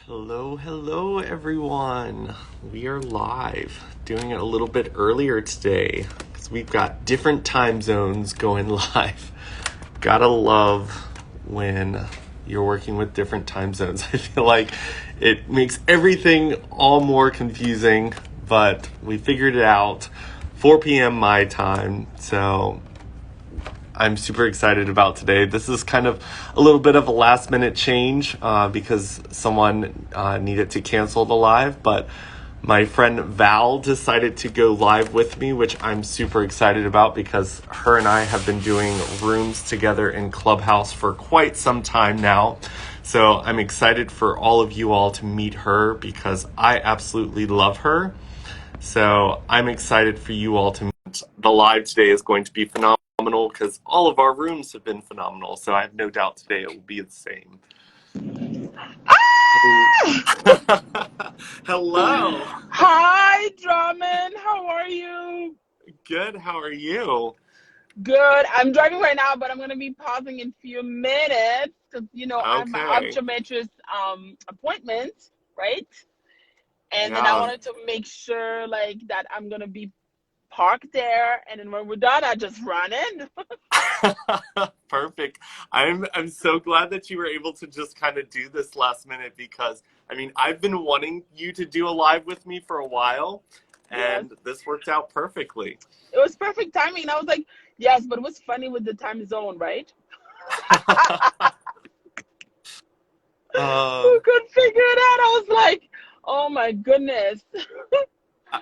Hello, everyone. We are live, doing it a little bit earlier today because we've got different time zones going live. Gotta love when you're working with different time zones. I feel like it makes everything all more confusing, but we figured it out. 4 p.m. my time, so I'm super excited about today. This is kind of a little bit of a last minute change because someone needed to cancel the live, but my friend Val decided to go live with me, which I'm super excited about because her and I have been doing rooms together in Clubhouse for quite some time now. So I'm excited for all of you all to meet her because I absolutely love her. So I'm excited for you all to meet. The live today is going to be phenomenal because all of our rooms have been phenomenal. So I have no doubt today it will be the same. Hello. Hi, Drummond. How are you? Good. How are you? Good. I'm driving right now, but I'm going to be pausing in a few minutes because, I have my Okay. optometrist appointment, right? And then I Yeah. wanted to make sure, that I'm going to be parked there. And then when we're done, I just run in. Perfect. I'm so glad that you were able to just kind of do this last minute because I've been wanting you to do a live with me for a while Yes. and this worked out perfectly. It was perfect timing. I was like, yes, but it was funny with the time zone, right? Who um could figure it out? I was like, oh my goodness.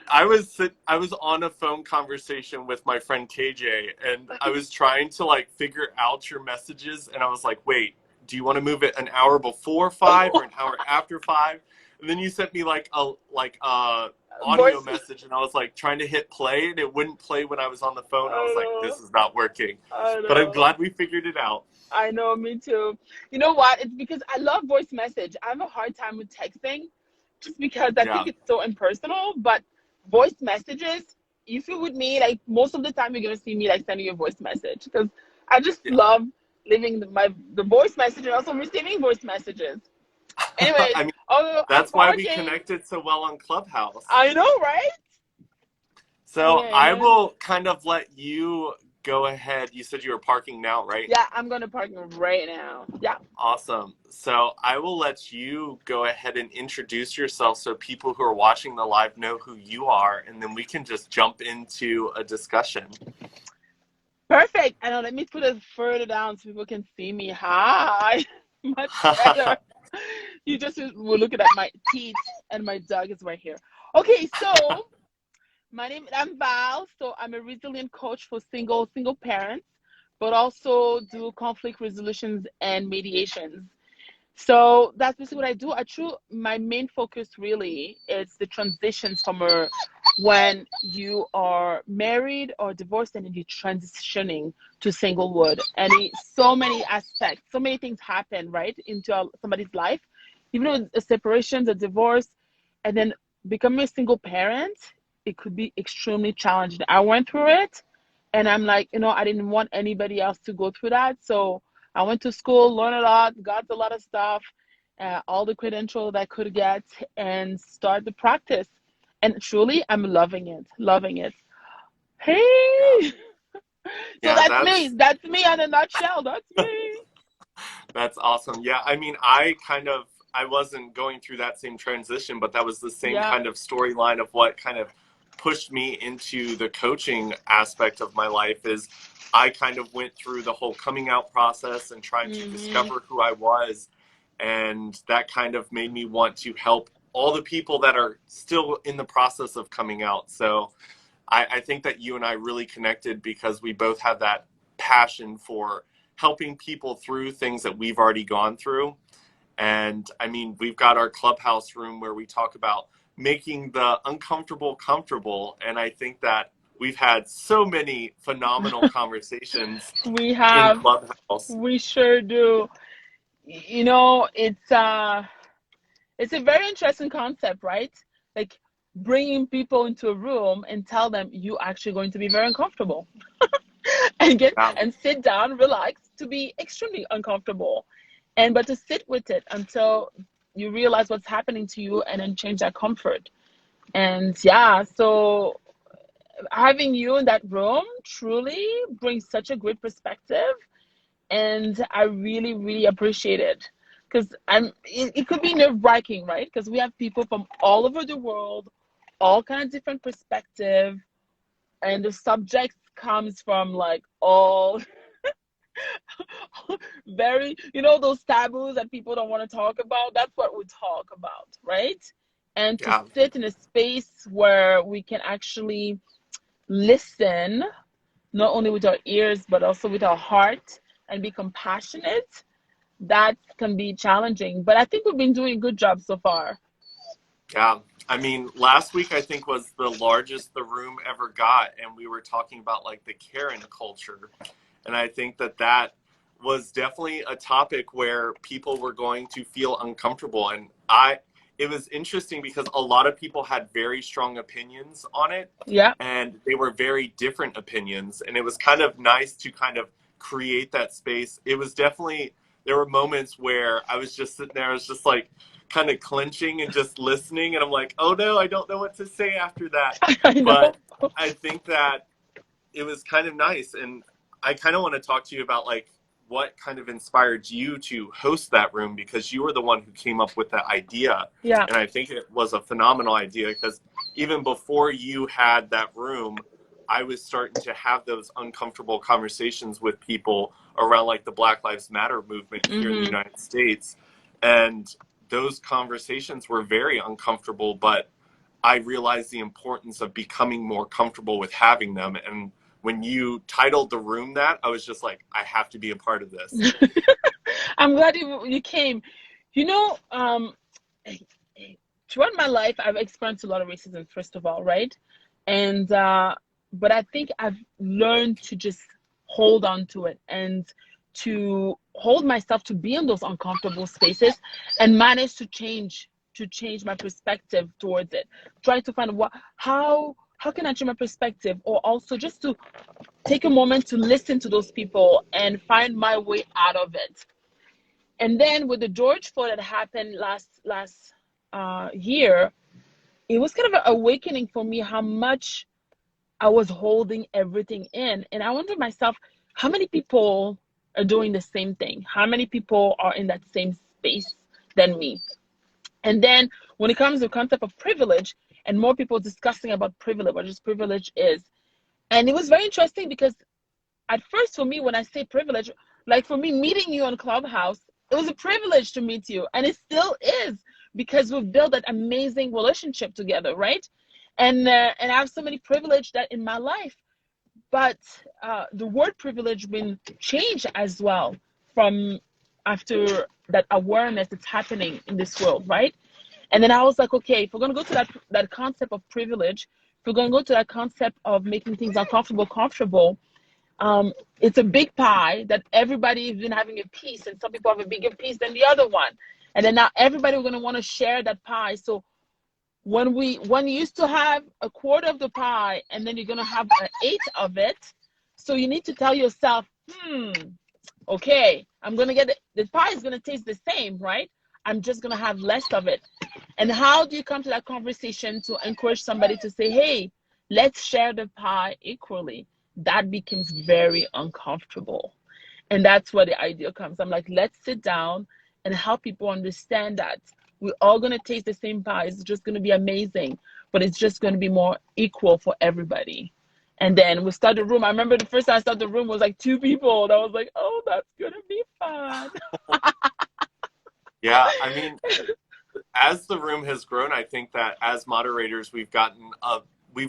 I was on a phone conversation with my friend KJ and I was trying to like figure out your messages and I was like, wait, do you want to move it an hour before 5 or an hour after 5? And then you sent me like a audio Voice. message and I was like trying to hit play and it wouldn't play when I was on the phone. I was like, I this is not working. know. I But I'm know. glad we figured it out. I know, me too. You know what? It's because I love voice message. I have a hard time with texting just because I think Yeah. it's so impersonal. But voice messages, if you're with me, like most of the time you're gonna see me like sending you a voice message because I just Yeah. love leaving the voice message and also receiving voice messages. Anyways, I mean, oh, I'm that's why we parking. connected so well on Clubhouse. I know, right? So I Yeah. will kind of let you go ahead. You said you were parking now, right? Yeah, I'm gonna park right now. Yeah. Awesome. So I will let you go ahead and introduce yourself so people who are watching the live know who you are, and then we can just jump into a discussion. Perfect. I know. Let me put it further down so people can see me. Hi. Much better. You just were looking at my teeth, and my dog is right here. Okay, so I'm Val. So I'm a resilient coach for single parents, but also do conflict resolutions and mediations. So that's basically what I do. My main focus really is the transitions from when you are married or divorced and then you're transitioning to singlehood. And so many aspects, so many things happen, right, into somebody's life. Even with a separation, a divorce, and then becoming a single parent, it could be extremely challenging. I went through it and I'm like, I didn't want anybody else to go through that. So I went to school, learned a lot, got a lot of stuff, all the credentials I could get, and start the practice. And truly, I'm loving it, loving it. Yeah. Hey, so Yeah, that's me. That's me in a nutshell. That's me. that's awesome. Yeah, I wasn't going through that same transition, but that was the same Yeah. kind of storyline of what kind of pushed me into the coaching aspect of my life is I kind of went through the whole coming out process and trying to Hmm. discover who I was. And that kind of made me want to help all the people that are still in the process of coming out. So I think that you and I really connected because we both have that passion for helping people through things that we've already gone through. And we've got our clubhouse room where we talk about making the uncomfortable comfortable. And I think that we've had so many phenomenal conversations We in have, Clubhouse. we sure do. It's a very interesting concept, right? Like bringing people into a room and tell them you actually going to be very uncomfortable and get Yeah. and sit down, relax to be extremely uncomfortable. And but to sit with it until you realize what's happening to you and then change that comfort. And yeah, so having you in that room truly brings such a great perspective, and I really, really appreciate it. Because it could be nerve-wracking, right? Because we have people from all over the world, all kind of different perspective, and the subject comes from like all very, those taboos that people don't want to talk about. That's what we talk about, right? And to Yeah. sit in a space where we can actually listen, not only with our ears, but also with our heart, and be compassionate, that can be challenging. But I think we've been doing a good job so far. Yeah. I mean, last week I think was the largest the room ever got, and we were talking about like the Karen culture. And I think that that was definitely a topic where people were going to feel uncomfortable. And it was interesting because a lot of people had very strong opinions on it, Yeah. and they were very different opinions. And it was kind of nice to kind of create that space. It was definitely, there were moments where I was just sitting there, I was just like kind of clenching and just listening. And I'm like, oh no, I don't know what to say after that. I know. But I think that it was kind of nice. And I kind of want to talk to you about like what kind of inspired you to host that room, because you were the one who came up with that idea. Yeah. And I think it was a phenomenal idea, because even before you had that room, I was starting to have those uncomfortable conversations with people around like the Black Lives Matter movement here in the Mm-hmm. United States. And those conversations were very uncomfortable, but I realized the importance of becoming more comfortable with having them. And when you titled the room that, I was just like, I have to be a part of this. I'm glad you came. You know, throughout my life, I've experienced a lot of racism, first of all, right? And but I think I've learned to just hold on to it, and to hold myself to be in those uncomfortable spaces, and manage to change my perspective towards it. Try to find how can I change my perspective, or also just to take a moment to listen to those people and find my way out of it. And then with the George Floyd that happened last year, it was kind of an awakening for me how much I was holding everything in. And I wondered myself, how many people are doing the same thing? How many people are in that same space than me? And then when it comes to the concept of privilege, and more people discussing about privilege, what this privilege is. And it was very interesting because at first for me, when I say privilege, like for me meeting you on Clubhouse, it was a privilege to meet you, and it still is, because we've built that amazing relationship together, right? And I have so many privilege that in my life. But the word privilege been changed as well, from after that awareness that's happening in this world, right? And then I was like, okay, if we're gonna go to that concept of privilege, if we're gonna go to that concept of making things uncomfortable comfortable, it's a big pie that everybody has been having a piece, and some people have a bigger piece than the other one. And then now everybody, we're going to want to share that pie. So when you used to have a quarter of the pie, and then you're going to have an eighth of it, so you need to tell yourself, okay, I'm going to get the pie is going to taste the same, right? I'm just going to have less of it. And how do you come to that conversation to encourage somebody to say, hey, let's share the pie equally? That becomes very uncomfortable. And that's where the idea comes. I'm like, let's sit down and help people understand that we're all going to taste the same pie. It's just going to be amazing, but it's just going to be more equal for everybody. And then we start the room. I remember the first time I started the room was like 2 people. And I was like, oh, that's going to be fun. Yeah, I mean, as the room has grown, I think that as moderators, we've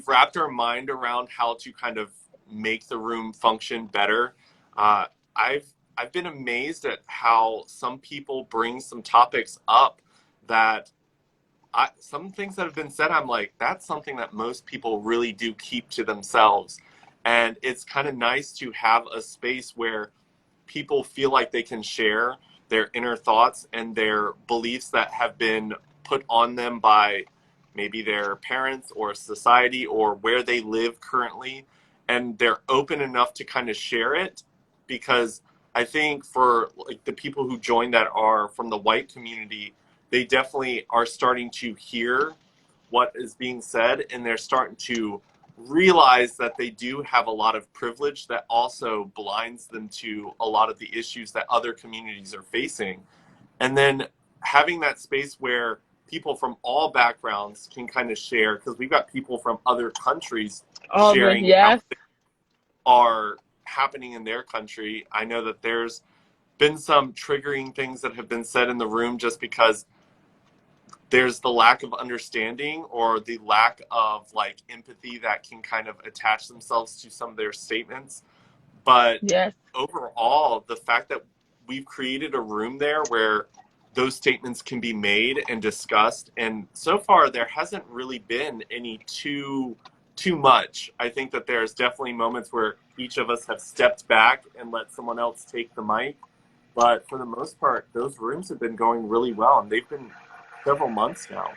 wrapped our mind around how to kind of make the room function better. Uh, I've been amazed at how some people bring some topics up that some things that have been said, I'm like, that's something that most people really do keep to themselves. And it's kind of nice to have a space where people feel like they can share their inner thoughts and their beliefs that have been put on them by maybe their parents or society or where they live currently. And they're open enough to kind of share it, because I think for like the people who join that are from the white community, they definitely are starting to hear what is being said, and they're starting to realize that they do have a lot of privilege that also blinds them to a lot of the issues that other communities are facing. And then having that space where people from all backgrounds can kind of share, because we've got people from other countries Oh, but sharing how yes, things are happening in their country. I know that there's been some triggering things that have been said in the room just because there's the lack of understanding or the lack of like empathy that can kind of attach themselves to some of their statements. But yes. overall, the fact that we've created a room there where those statements can be made and discussed, and so far there hasn't really been any too much. I think that there's definitely moments where each of us have stepped back and let someone else take the mic, but for the most part those rooms have been going really well, and they've been several months now.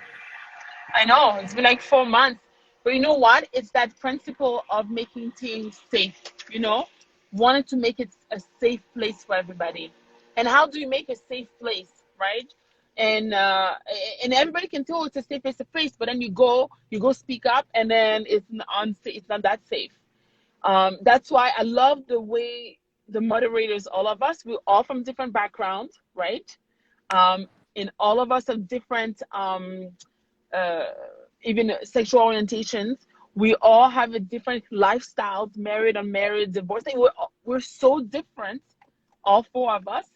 I know it's been like 4 months, but you know what? It's that principle of making things safe. You know, wanting to make it a safe place for everybody. And how do you make a safe place, right? And and everybody can tell it's a safe place, but then you go speak up, and then it's not that safe. That's why I love the way the moderators, all of us, we're all from different backgrounds, right? And all of us have different uh, even sexual orientations. We all have a different lifestyles, married, unmarried, divorced. Like, we're so different, all four of us,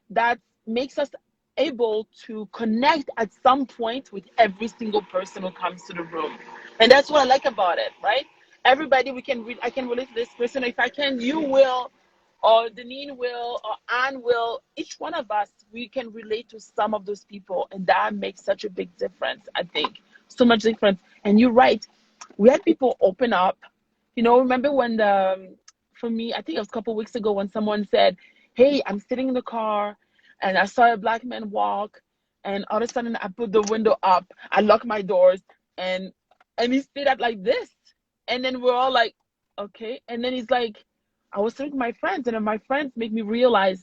that makes us able to connect at some point with every single person who comes to the room. And that's what I like about it, right? Everybody, I can relate to this person. If I can, you will, or Deneen will, or Anne will. Each one of us, we can relate to some of those people, and that makes such a big difference. I think so much difference. And you're right. We had people open up. You know, remember when for me, I think it was a couple of weeks ago when someone said, "Hey, I'm sitting in the car, and I saw a black man walk, and all of a sudden I put the window up, I locked my doors, and he stayed up like this." And then we're all like, okay. And then he's like, I was talking to my friends, and then my friends make me realize,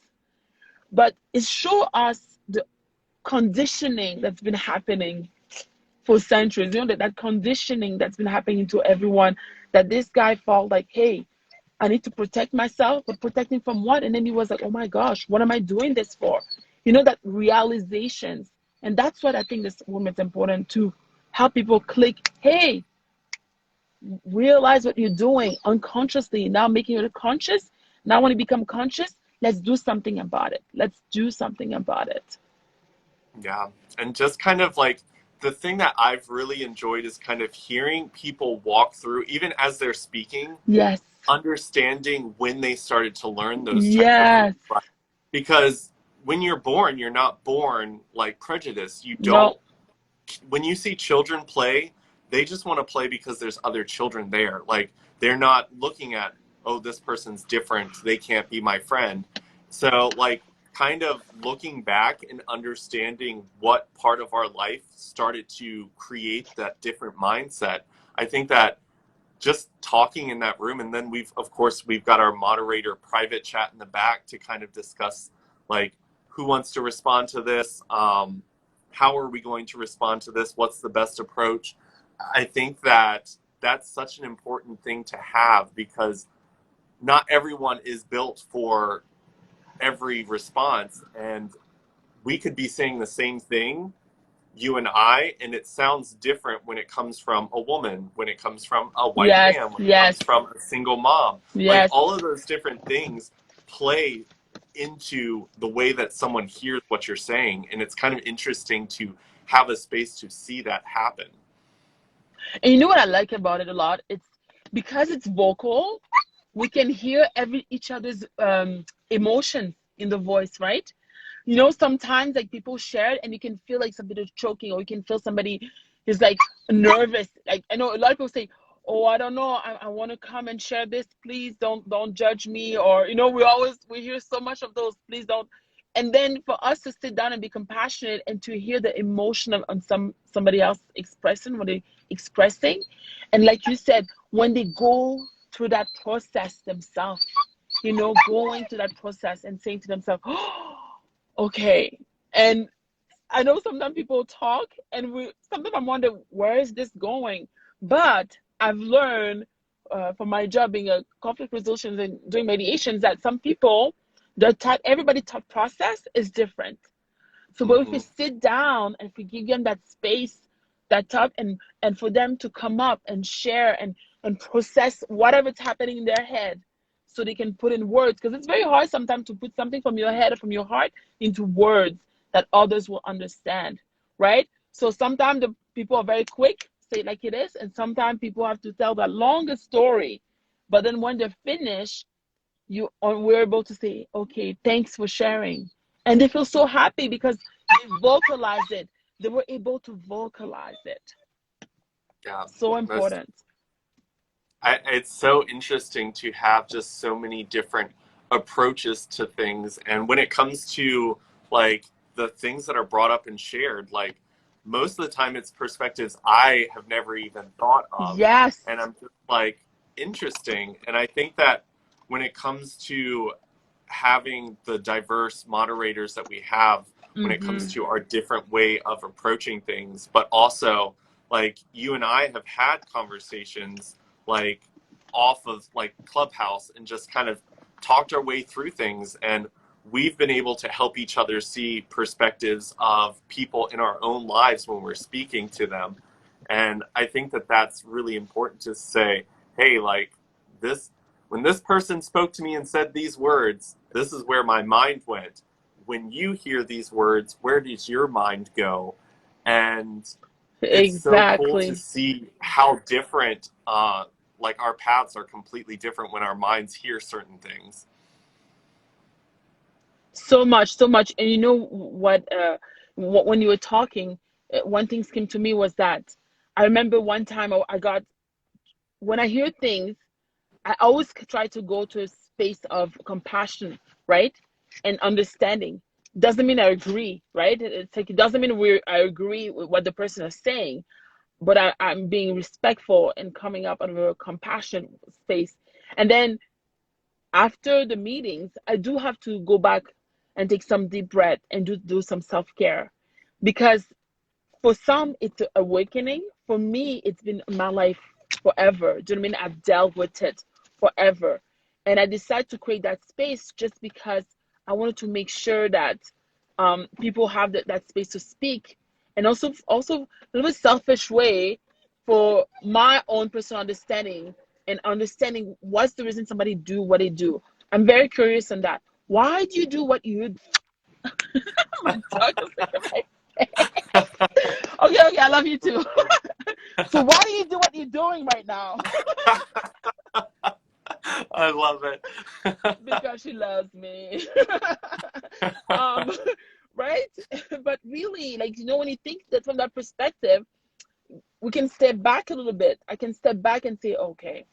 but it show us the conditioning that's been happening for centuries. You know, that conditioning that's been happening to everyone, that this guy felt like, hey, I need to protect myself, but protecting from what? And then he was like, oh my gosh, what am I doing this for? You know, that realizations. And that's what I think this woman's important to help people click, hey, realize what you're doing unconsciously, now making it conscious. Now when you become conscious, let's do something about it. Let's do something about it. Yeah. And just kind of like the thing that I've really enjoyed is kind of hearing people walk through, even as they're speaking, Yes. understanding when they started to learn those type of things. Yes. Right? Because when you're born, you're not born like prejudice. You No. don't, when you see children play, they just want to play because there's other children there. Like they're not looking at, oh, this person's different, they can't be my friend. So like kind of looking back and understanding what part of our life started to create that different mindset. I think that just talking in that room, and then we've got our moderator private chat in the back to kind of discuss like who wants to respond to this, how are we going to respond to this, what's the best approach. I think that that's such an important thing to have, because not everyone is built for every response, and we could be saying the same thing, you and I, and it sounds different when it comes from a woman, when it comes from a white Yes. man, when it Yes. comes from a single mom. Like Yes. all of those different things play into the way that someone hears what you're saying. And it's kind of interesting to have a space to see that happen. And you know what I like about it a lot? It's because it's vocal, we can hear each other's emotions in the voice, right? You know, sometimes like people share it and you can feel like somebody is choking, or you can feel somebody is like nervous. Like I know a lot of people say, oh, I don't know, I want to come and share this, please don't judge me. Or you know, we hear so much of those, please don't. And then for us to sit down and be compassionate and to hear the emotion of on somebody else expressing what they expressing. And like you said, when they go through that process themselves, you know, going through that process and saying to themselves, oh, okay. And I know sometimes people talk and sometimes I wonder where is this going? But I've learned from my job being a conflict resolution and doing mediations that some people, everybody thought process is different. So, but if we Mm-hmm. sit down and if we give them that space, that time, and for them to come up and share and process whatever's happening in their head, so they can put in words, because it's very hard sometimes to put something from your head or from your heart into words that others will understand, right? So sometimes the people are very quick, say it like it is, and sometimes people have to tell the longest story. But then when they're finished, you are we're able to say, okay, thanks for sharing. And they feel so happy because they vocalized it. They were able to vocalize it. Yeah, So that's important. it's so interesting to have just so many different approaches to things. And when it comes to like the things that are brought up and shared, like most of the time it's perspectives I have never even thought of. Yes. And I'm just like, interesting. And I think that when it comes to having the diverse moderators that we have, when it comes Mm-hmm. to our different way of approaching things, but also like you and I have had conversations like off of like Clubhouse and just kind of talked our way through things, and we've been able to help each other see perspectives of people in our own lives when we're speaking to them. And I think that that's really important to say, hey, like this, when this person spoke to me and said these words, this is where my mind went. When you hear these words, where does your mind go? And it's so cool to Exactly. see how different, like our paths are completely different when our minds hear certain things. So much, so much. And you know what when you were talking, one thing came to me was that I remember one time I got, when I hear things, I always try to go to a space of compassion, right? And understanding. Doesn't mean I agree, right? It's like it doesn't mean I agree with what the person is saying, but I'm being respectful and coming up out of a compassion space. And then after the meetings, I do have to go back and take some deep breath and do some self-care, because for some it's an awakening. For me, it's been in my life forever. Do you know what I mean? I've dealt with it forever. And I decided to create that space just because I wanted to make sure that people have that space to speak. And also a little bit selfish way for my own personal understanding and understanding what's the reason somebody do what they do. I'm very curious on that. Why do you do what you do? My dog is like, okay, okay, I love you too. So why do you do what you're doing right now? I love it. Because she loves me. um, right? But really, like, when you think that from that perspective, we can step back a little bit. I can step back and say, okay,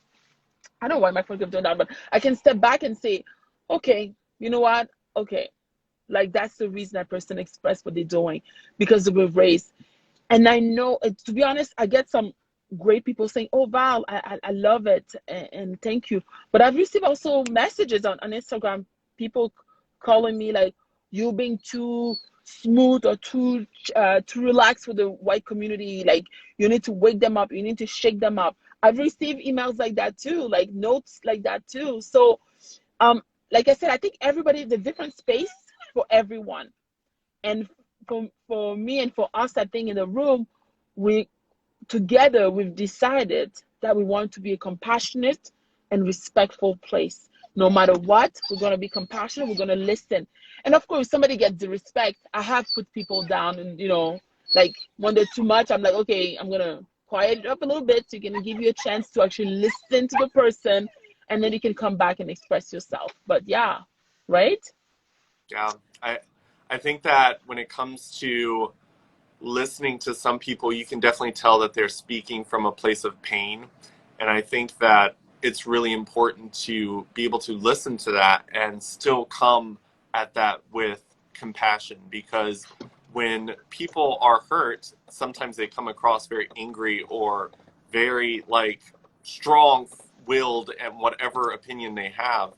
I don't know why my phone keeps doing that, but I can step back and say, okay, you know what? Okay, like that's the reason that person expressed what they're doing, because they were raised. And I know, to be honest, I get some great people saying, "Oh, Val, I love it, and thank you." But I've received also messages on Instagram, people calling me like, "You being too smooth or too relaxed with the white community. Like you need to wake them up, you need to shake them up." I've received emails like that too, like notes like that too. So, um, like I said, I think everybody, the different space for everyone. And for me and for us, I think in the room, we together we've decided that we want to be a compassionate and respectful place. No matter what, we're going to be compassionate, we're going to listen. And of course, if somebody gets the respect, I have put people down, and like when they're too much, I'm like, okay, I'm going to quiet it up a little bit so you can give you a chance to actually listen to the person, and then you can come back and express yourself. But yeah, right. Yeah, I think that when it comes to listening to some people, you can definitely tell that they're speaking from a place of pain. And I think that it's really important to be able to listen to that and still come at that with compassion, because when people are hurt, sometimes they come across very angry or very like strong willed and whatever opinion they have.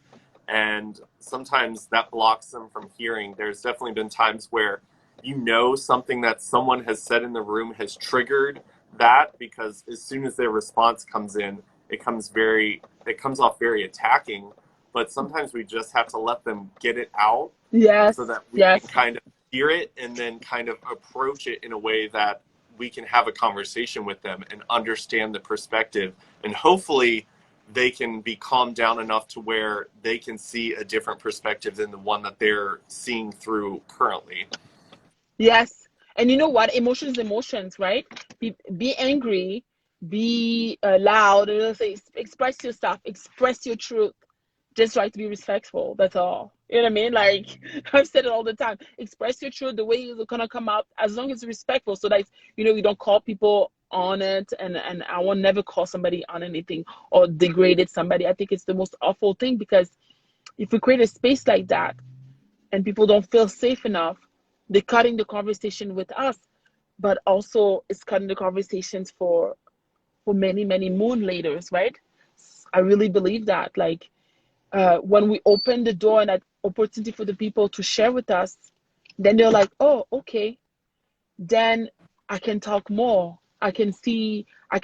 And sometimes that blocks them from hearing. There's definitely been times where something that someone has said in the room has triggered that, because as soon as their response comes in, it comes off very attacking. But sometimes we just have to let them get it out Yes, so that we yes, can kind of hear it and then kind of approach it in a way that we can have a conversation with them and understand the perspective. And hopefully they can be calmed down enough to where they can see a different perspective than the one that they're seeing through currently. yes. And you know what? Emotions, right? Be angry, be loud, and say, express yourself, express your truth. Just try to be respectful. That's all. You know what I mean? Like I've said it all the time. Express your truth the way it's gonna come out, as long as it's respectful. So that we don't call people on it, and I will never call somebody on anything or degraded somebody. I think it's the most awful thing, because if we create a space like that and people don't feel safe enough, they're cutting the conversation with us, but also it's cutting the conversations for many, many moon laters, right? I really believe that. Like when we open the door and that opportunity for the people to share with us, then they're like, oh, okay, then I can talk more. I can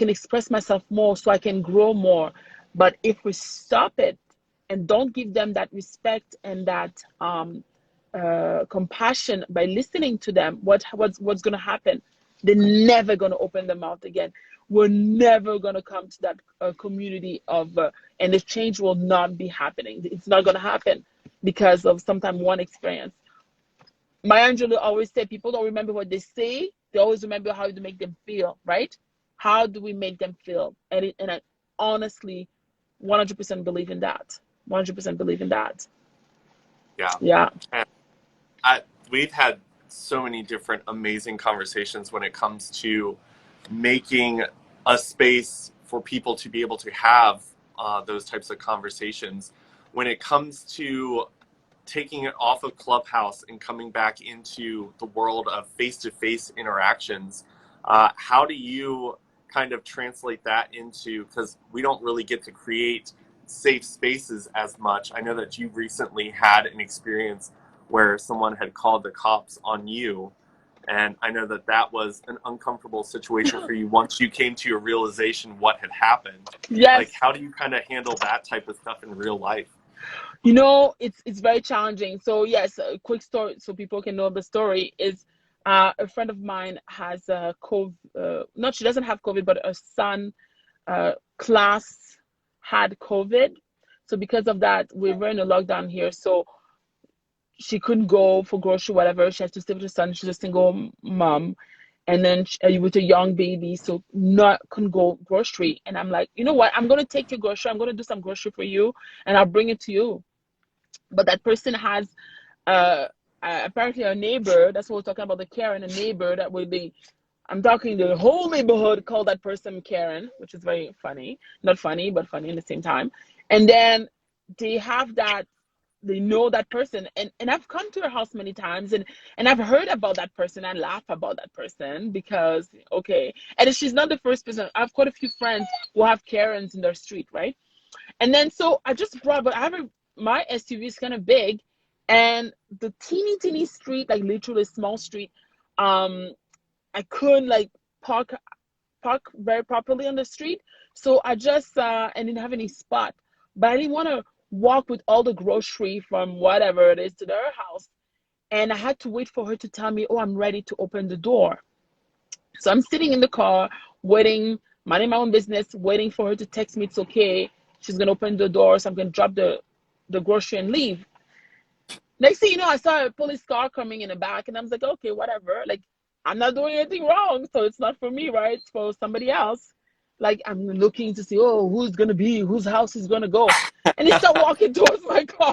express myself more so I can grow more. But if we stop it and don't give them that respect and that compassion by listening to them, what's going to happen? They're never going to open their mouth again. We're never going to come to that community of, and the change will not be happening. It's not going to happen because of sometimes one experience. Maya Angelou always said people don't remember what they say, they always remember how to make them feel, right? How do we make them feel? And I honestly 100% believe in that. 100% believe in that. Yeah. Yeah. And I, we've had so many different amazing conversations when it comes to making a space for people to be able to have those types of conversations. When it comes to taking it off of Clubhouse and coming back into the world of face-to-face interactions, how do you kind of translate that into, because we don't really get to create safe spaces as much. I know that you recently had an experience where someone had called the cops on you, and I know that that was an uncomfortable situation for you once you came to your realization what had happened. Yes. Like, how do you kind of handle that type of stuff in real life? It's very challenging. So yes, a quick story so people can know the story is a friend of mine has COVID. Not she doesn't have COVID, but her son class had COVID. So because of that, we were in a lockdown here. So she couldn't go for grocery, whatever. She has to stay with her son. She's a single mom, and then with a young baby, so not couldn't go grocery. And I'm like, you know what? I'm gonna take your grocery. I'm gonna do some grocery for you, and I'll bring it to you. But that person has uh, apparently a neighbor. That's what we're talking about, the Karen, a neighbor that will be. I'm talking the whole neighborhood call that person Karen, which is very funny. Not funny, but funny at the same time. And then they have that. They know that person, and I've come to her house many times, and I've heard about that person. I laugh about that person because okay, and she's not the first person. I've quite a few friends who have Karens in their street, right? And then so I just brought, but my SUV is kind of big, and the teeny teeny street, like literally small street, um, I couldn't like park very properly on the street. So I just and didn't have any spot, but I didn't want to walk with all the grocery from whatever it is to their house, and I had to wait for her to tell me, "Oh, I'm ready to open the door." So I'm sitting in the car waiting, minding my own business, waiting for her to text me it's okay. She's gonna open the door, so I'm gonna drop the grocery and leave. Next thing you know, I saw a police car coming in the back, and I was like, okay, whatever. Like, I'm not doing anything wrong, so it's not for me, right? It's for somebody else. Like, I'm looking to see, oh, whose house is gonna go, and they start walking towards my car.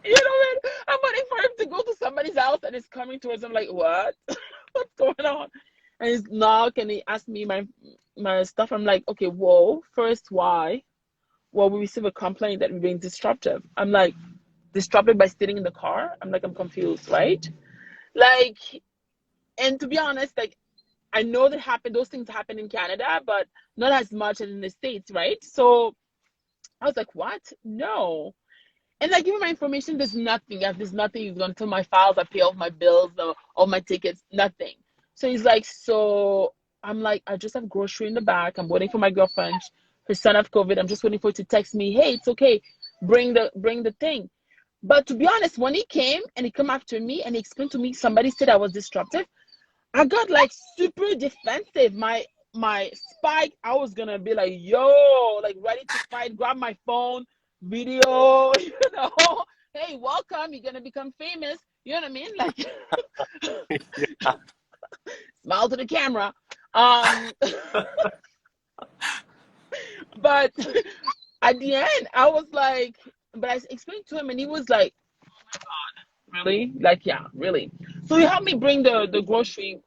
You know what? I'm waiting for him to go to somebody's house, and it's coming towards him. Like, what? What's going on? And he's knock, and he asked me my stuff. I'm like, okay, whoa. First, why? Well, we receive a complaint that we're being disruptive. I'm like, disrupted by sitting in the car? I'm like, I'm confused, right? Like, and to be honest, like, I know those things happen in Canada, but not as much as in the States, right? So I was like, what? No. And I give him my information. There's nothing. There's nothing. He's gonna tell my files. I pay all my bills, all my tickets. Nothing. So he's like, so I'm like, I just have grocery in the back. I'm waiting for my girlfriend. Her son have COVID. I'm just waiting for it to text me. Hey, it's okay. Bring the thing. But to be honest, when he came and he come after me and he explained to me somebody said I was disruptive, I got like super defensive. My spike, I was gonna be like, yo, like ready to fight, grab my phone, video, know. Hey, welcome, you're gonna become famous. You know what I mean? Like Yeah. smile to the camera. Um, but at the end, I was like, but I explained to him and he was like, really? Like, yeah, really. So he helped me bring the grocery.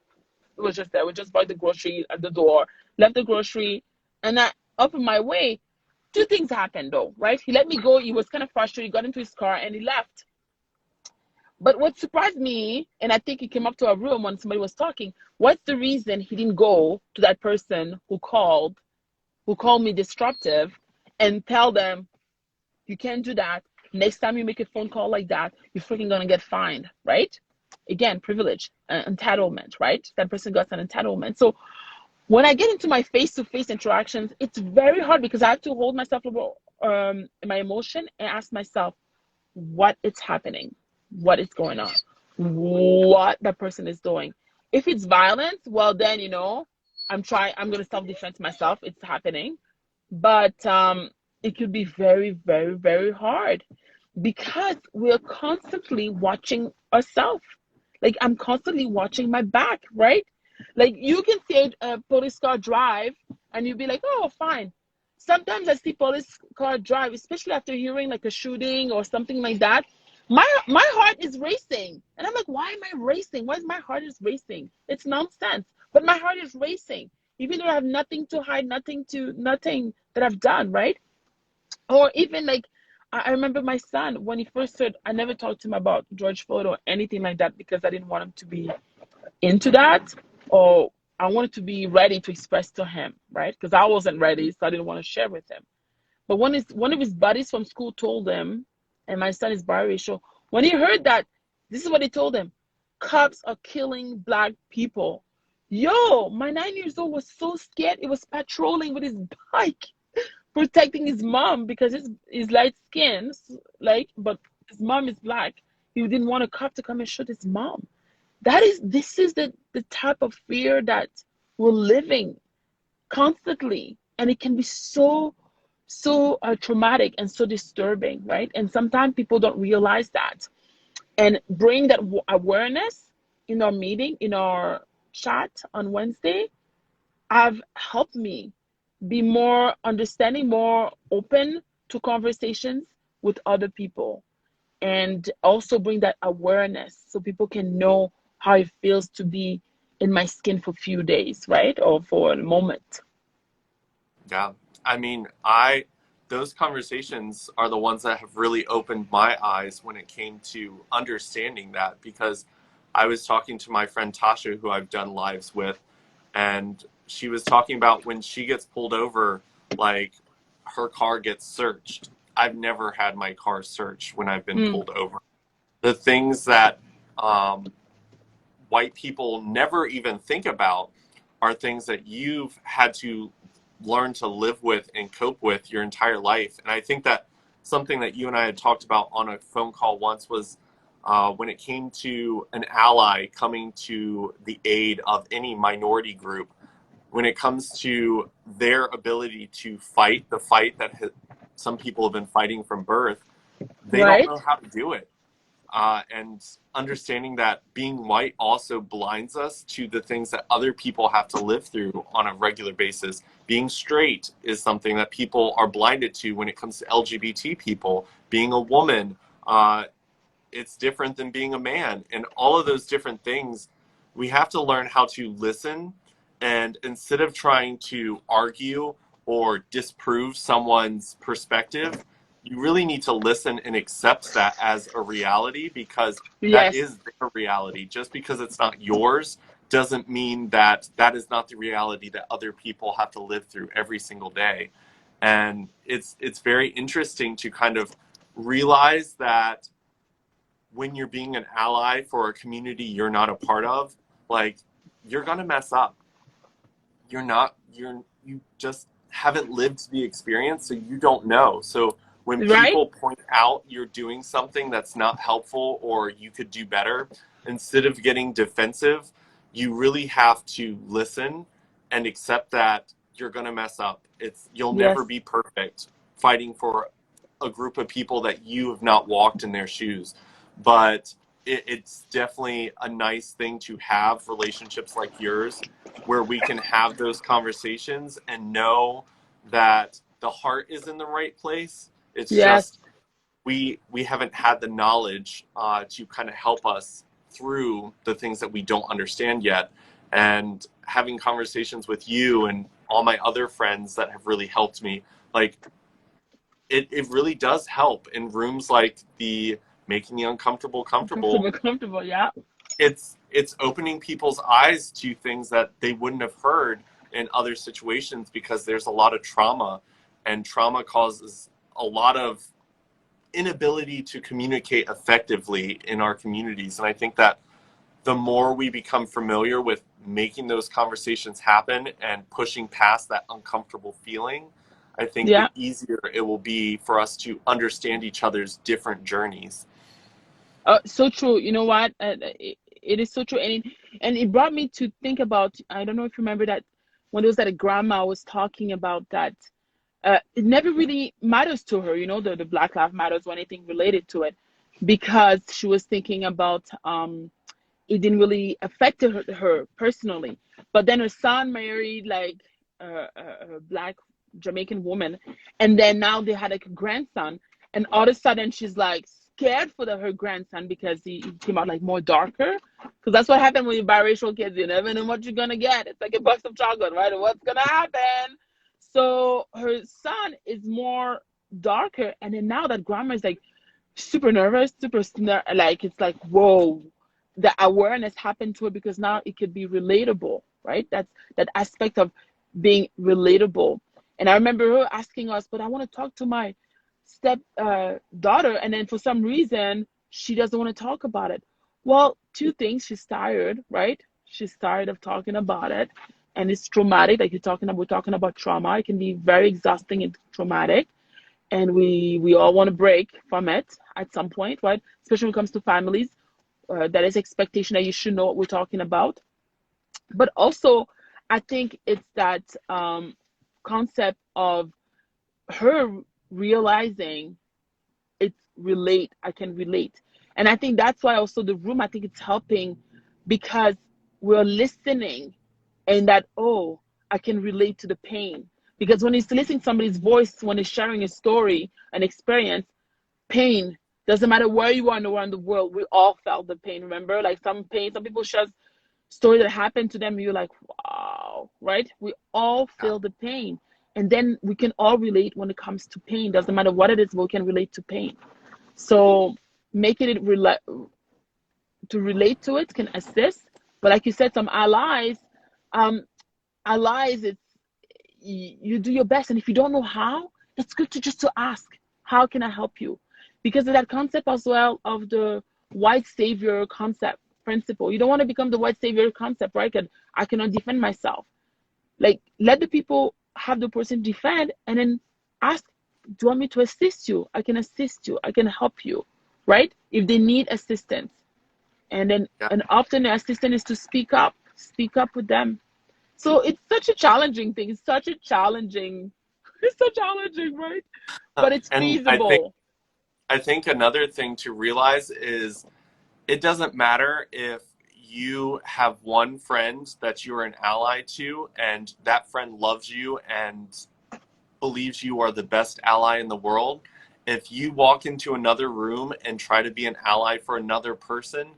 It was just there. We just bought the grocery at the door, left the grocery, and I up in my way. Two things happened though, right? He let me go. He was kind of frustrated. He got into his car and he left. But what surprised me, and I think he came up to our room when somebody was talking, what's the reason he didn't go to that person who called me disruptive, and tell them, you can't do that. Next time you make a phone call like that, you're freaking gonna get fined, right? Again, privilege, entitlement, right? That person got an entitlement. So when I get into my face-to-face interactions, it's very hard because I have to hold myself in my emotion and ask myself what is happening, what is going on, what that person is doing. If it's violence, well then I'm gonna self-defense myself. It's happening, but it could be very, very, very hard because we're constantly watching ourselves. Like I'm constantly watching my back, right? Like you can see a police car drive and you'll be like, oh, fine. Sometimes I see police car drive, especially after hearing like a shooting or something like that. My heart is racing. And I'm like, why am I racing? Why is my heart is racing? It's nonsense. But my heart is racing. Even though I have nothing to hide, nothing that I've done, right? Or even like I remember my son when he first heard, I never talked to him about George Floyd or anything like that because I didn't want him to be into that, or I wanted to be ready to express to him, right? Because I wasn't ready, so I didn't want to share with him. But one of his buddies from school told him, and my son is biracial, when he heard that, this is what he told him: cops are killing black people. Yo, my 9 years old was so scared. He was patrolling with his bike, protecting his mom because his light skin, like, but his mom is black. He didn't want a cop to come and shoot his mom. This is the type of fear that we're living constantly, and it can be so traumatic and so disturbing, right? And sometimes people don't realize that, and bring that awareness in our meeting, in our chat on Wednesday, have helped me be more understanding, more open to conversations with other people, and also bring that awareness so people can know how it feels to be in my skin for a few days, right? Or for a moment. Yeah. I mean, I those conversations are the ones that have really opened my eyes when it came to understanding that, because I was talking to my friend Tasha, who I've done lives with, and she was talking about when she gets pulled over, like her car gets searched. I've never had my car searched when I've been Mm, pulled over. The things that um, white people never even think about are things that you've had to learn to live with and cope with your entire life. And I think that something that you and I had talked about on a phone call once was when it came to an ally coming to the aid of any minority group, when it comes to their ability to fight the fight that some people have been fighting from birth, they don't right? know how to do it. And understanding that being white also blinds us to the things that other people have to live through on a regular basis. Being straight is something that people are blinded to when it comes to LGBT people. Being a woman, it's different than being a man. And all of those different things, we have to learn how to listen. And instead of trying to argue or disprove someone's perspective, you really need to listen and accept that as a reality, because that Yes. is their reality. Just because it's not yours doesn't mean that that is not the reality that other people have to live through every single day. And it's very interesting to kind of realize that when you're being an ally for a community you're not a part of, like, you're gonna mess up. You just haven't lived the experience, so you don't know. So when Right? people point out you're doing something that's not helpful or you could do better, instead of getting defensive, you really have to listen and accept that you're going to mess up. You'll Yes. never be perfect fighting for a group of people that you have not walked in their shoes. But it's definitely a nice thing to have relationships like yours where we can have those conversations and know that the heart is in the right place. It's Yes. just we haven't had the knowledge to kind of help us through the things that we don't understand yet. And having conversations with you and all my other friends that have really helped me, like, it really does help in rooms like the Making the Uncomfortable Comfortable. Comfortable, comfortable. Yeah. It's opening people's eyes to things that they wouldn't have heard in other situations, because there's a lot of trauma, and trauma causes a lot of inability to communicate effectively in our communities. And I think that the more we become familiar with making those conversations happen and pushing past that uncomfortable feeling, I think Yeah. the easier it will be for us to understand each other's different journeys. So true. You know what? It is so true, and it brought me to think about. I don't know if you remember that when it was that a grandma was talking about that. It never really matters to her, the Black Lives Matters or anything related to it, because she was thinking about it didn't really affect her personally. But then her son married like a black Jamaican woman, and then now they had a grandson, and all of a sudden she's like scared for her grandson because he came out like more darker. Because that's what happened when you biracial kids. You never know what you're gonna get. It's like a box of chocolate, right? What's gonna happen? So her son is more darker, and then now that grandma is like super nervous, like it's like whoa, the awareness happened to her because now it could be relatable, right? That's that aspect of being relatable. And I remember her asking us, but I want to talk to my step daughter, and then for some reason she doesn't want to talk about it. Well, two things: she's tired, right? She's tired of talking about it, and it's traumatic. Like we're talking about trauma. It can be very exhausting and traumatic, and we all want to break from it at some point, right? Especially when it comes to families, that is expectation that you should know what we're talking about. But also, I think it's that concept of her realizing it's relate. I can relate, and I think that's why also the room. I think it's helping because we're listening, and that I can relate to the pain. Because when he's listening to somebody's voice, when he's sharing a story, an experience, pain doesn't matter where you are around the world. We all felt the pain. Remember, like some pain, some people share story that happened to them. You're like, wow, right? We all feel the pain, and then we can all relate when it comes to pain. Doesn't matter what it is, we can relate to pain. So making it to relate to it can assist. But like you said, some um, allies, it's you do your best, and if you don't know how, it's good to just to ask, how can I help you? Because of that concept as well of the white savior concept principle. You don't want to become the white savior concept, right? I cannot defend myself. Like, let the people have the person defend, and then ask, do you want me to assist you? I can assist you. I can help you, right? If they need assistance. And then, Yeah. and often the assistance is to speak up with them. So it's such a challenging thing. It's so challenging, right? But it's And feasible. I think another thing to realize is it doesn't matter if you have one friend that you're an ally to and that friend loves you and believes you are the best ally in the world. If you walk into another room and try to be an ally for another person,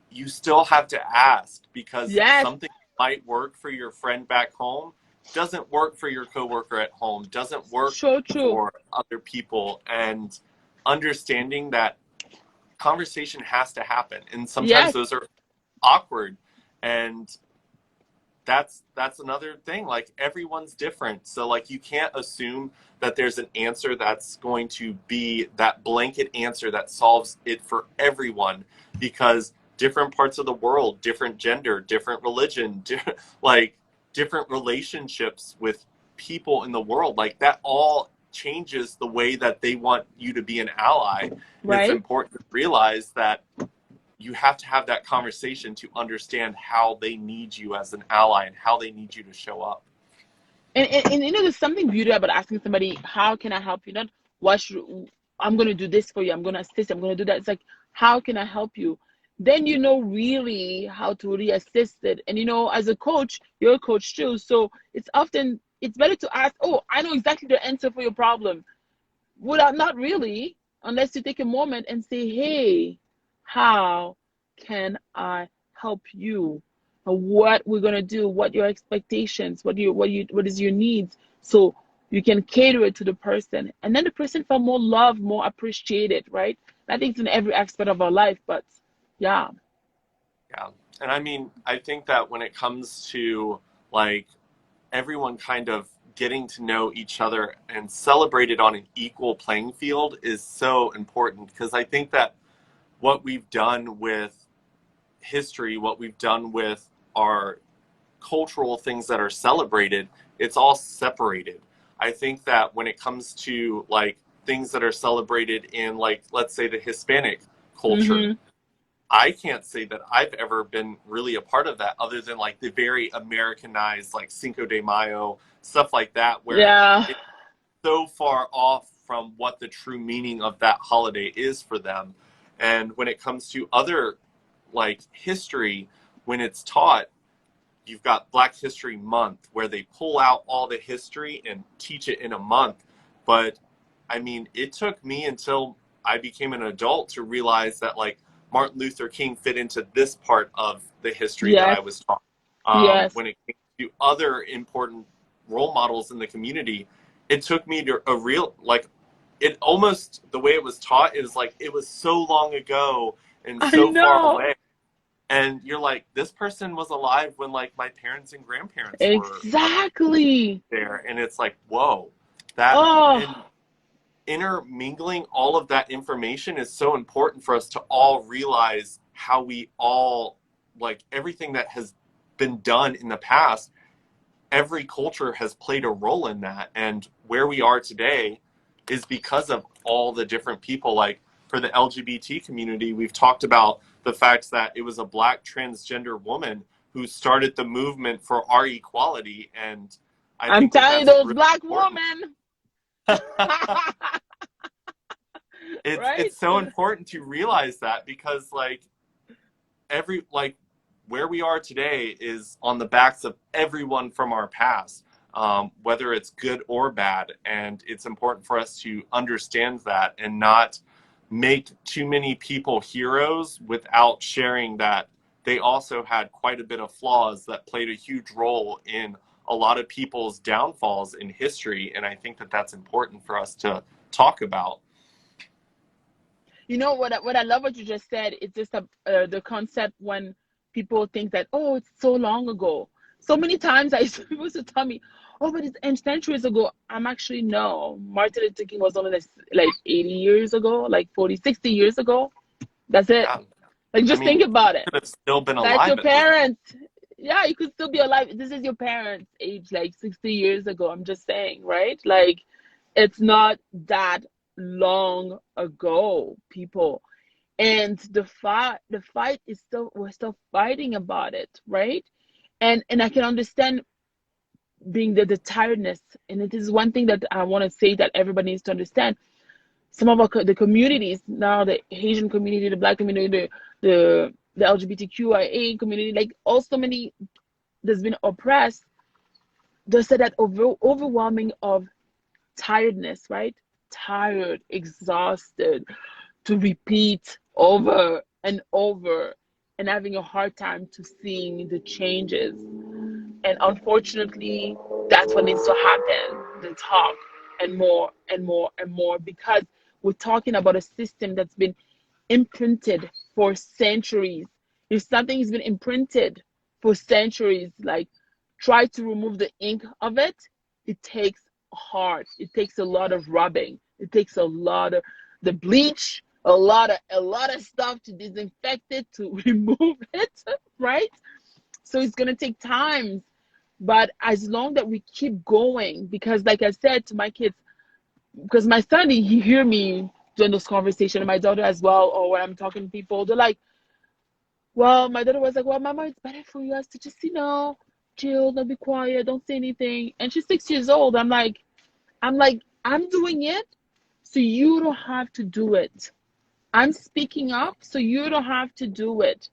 you still have to ask, because Yes, something might work for your friend back home doesn't work for your coworker at home, doesn't work so true. for other people. And understanding that conversation has to happen, and sometimes Yes, those are awkward, and that's another thing. Like everyone's different. So like you can't assume that there's an answer that's going to be that blanket answer that solves it for everyone, because different parts of the world, different gender, different religion, like different relationships with people in the world, like that all changes the way that they want you to be an ally. And it's Right. important to realize that you have to have that conversation to understand how they need you as an ally and how they need you to show up. And there's something beautiful about asking somebody, how can I help you? Not what should, I'm going to do this for you, I'm going to assist, I'm going to do that. It's like, how can I help you? Then you know really how to really assist it. And as a coach, you're a coach too. So it's better to ask, oh, I know exactly the answer for your problem. Without not really, unless you take a moment and say, hey, how can I help you? What we're gonna do, what your expectations, what is your needs, so you can cater it to the person, and then the person feel more loved, more appreciated, right? I think it's in every aspect of our life, but yeah. Yeah. And I mean, I think that when it comes to like everyone kind of getting to know each other and celebrate it on an equal playing field is so important, because I think that what we've done with history, what we've done with our cultural things that are celebrated, it's all separated. I think that when it comes to like things that are celebrated in, like, let's say the Hispanic culture, Mm-hmm. I can't say that I've ever been really a part of that, other than like the very Americanized, like Cinco de Mayo, stuff like that, where Yeah. it's so far off from what the true meaning of that holiday is for them. And when it comes to other like history, when it's taught, you've got Black History Month where they pull out all the history and teach it in a month. But I mean, it took me until I became an adult to realize that like Martin Luther King fit into this part of the history that I Yes. was taught. Yes. When it came to other important role models in the community, it took me to a real, like, it almost, the way it was taught is like it was so long ago and I so far know. away, and you're like, this person was alive when like my parents and grandparents were Exactly. there, and it's like, whoa, that, and Oh, intermingling all of that information is so important for us to all realize how we all, like, everything that has been done in the past, every culture has played a role in that, and where we are today is because of all the different people. Like for the LGBT community, we've talked about the fact that it was a Black transgender woman who started the movement for our equality, and I I'm think that telling you, that's those really black important. women. It's Right? so important to realize that, because like every, like, where we are today is on the backs of everyone from our past, whether it's good or bad. And it's important for us to understand that and not make too many people heroes without sharing that they also had quite a bit of flaws that played a huge role in a lot of people's downfalls in history. And I think that that's important for us to talk about. You know what I love what you just said. It's just the concept when people think that, oh, it's so long ago. So many times people used to tell me, oh, but it's and centuries ago. I'm actually no. Martin Luther King was only like 80 years ago, like 40, 60 years ago. That's it. Yeah. Like I just think mean, about it. could have still been That's alive your at this. parents. Yeah, you could still be alive. This is your parents' age, like 60 years ago. I'm just saying, right? Like, it's not that long ago, people. And the fight is still, we're still fighting about it, right? And I can understand being the tiredness. And it is one thing that I want to say that everybody needs to understand. Some of the communities now, the Asian community, the Black community, the LGBTQIA community, like also many that's been oppressed, just said that overwhelming of tiredness, right? Tired, exhausted, to repeat over and over, and having a hard time to seeing the changes. And unfortunately, that's what needs to happen, the talk, and more and more and more, because we're talking about a system that's been imprinted for centuries. If something has been imprinted for centuries, like try to remove the ink of it, it takes hard. It takes a lot of rubbing. It takes a lot of the bleach, a lot of stuff to disinfect it, to remove it, right? So it's gonna take time. But as long that we keep going, because like I said to my kids, because my son he hear me during this conversation, and my daughter as well, or when I'm talking to people, they're like, well, my daughter was like, well, Mama, it's better for us to just, chill, don't be quiet, don't say anything. And she's 6 years old. I'm doing it so you don't have to do it. I'm speaking up so you don't have to do it,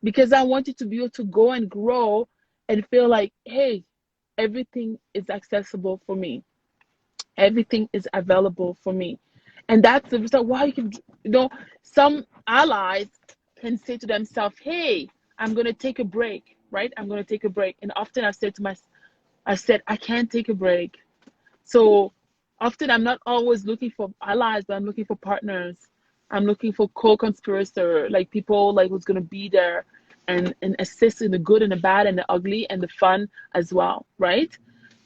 because I want you to be able to go and grow and feel like, hey, everything is accessible for me. Everything is available for me. And that's the reason why some allies can say to themselves, hey, I'm going to take a break, right? I'm going to take a break. And often I said, I can't take a break. So often I'm not always looking for allies, but I'm looking for partners. I'm looking for co-conspirator, like people like who's gonna be there and assist in the good and the bad and the ugly and the fun as well, right?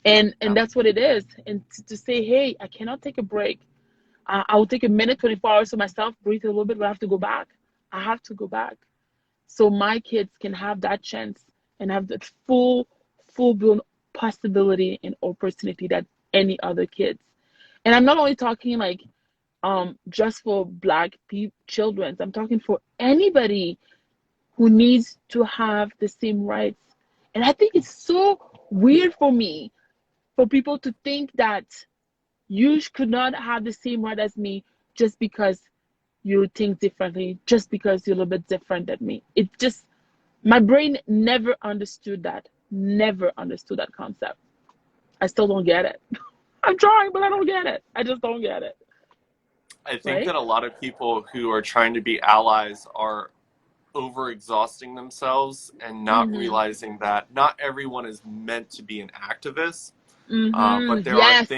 And Yeah. that's what it is. And to say, hey, I cannot take a break. I will take a minute, 24 hours to myself, breathe a little bit, but I have to go back. I have to go back. So my kids can have that chance and have the full blown possibility and opportunity that any other kids. And I'm not only talking like just for black children. I'm talking for anybody who needs to have the same rights. And I think it's so weird for me for people to think that you could not have the same right as me just because you think differently, just because you're a little bit different than me. It just, my brain never understood that, never understood that concept. I still don't get it. I'm trying, but I don't get it. I just don't get it, I think right? that a lot of people who are trying to be allies are overexhausting themselves and not Mm-hmm. realizing that not everyone is meant to be an activist. Mm-hmm. But Yes.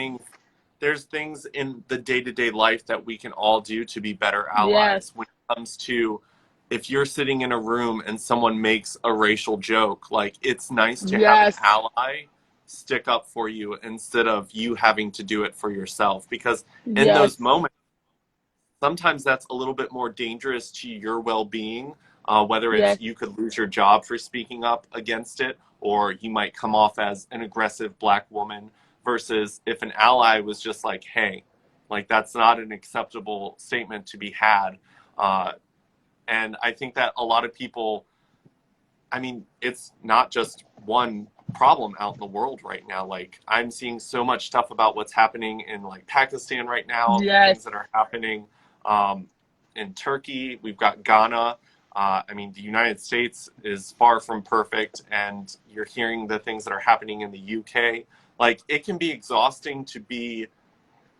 there's things in the day-to-day life that we can all do to be better Yes. allies. When it comes to, if you're sitting in a room and someone makes a racial joke, like, it's nice to have an Yes. ally stick up for you instead of you having to do it for yourself. Because in those Yes. moments, sometimes that's a little bit more dangerous to your well-being, whether it's Yes. you could lose your job for speaking up against it, or you might come off as an aggressive black woman, versus if an ally was just like, hey, like, that's not an acceptable statement to be had. uh, and I think that a lot of people, I mean, it's not just one problem out in the world right now. Like, I'm seeing so much stuff about what's happening in, like, Pakistan right now, the Yes. things that are happening um, in Turkey. We've got Ghana. I mean, the United States is far from perfect, and you're hearing the things that are happening in the UK. Like, it can be exhausting to be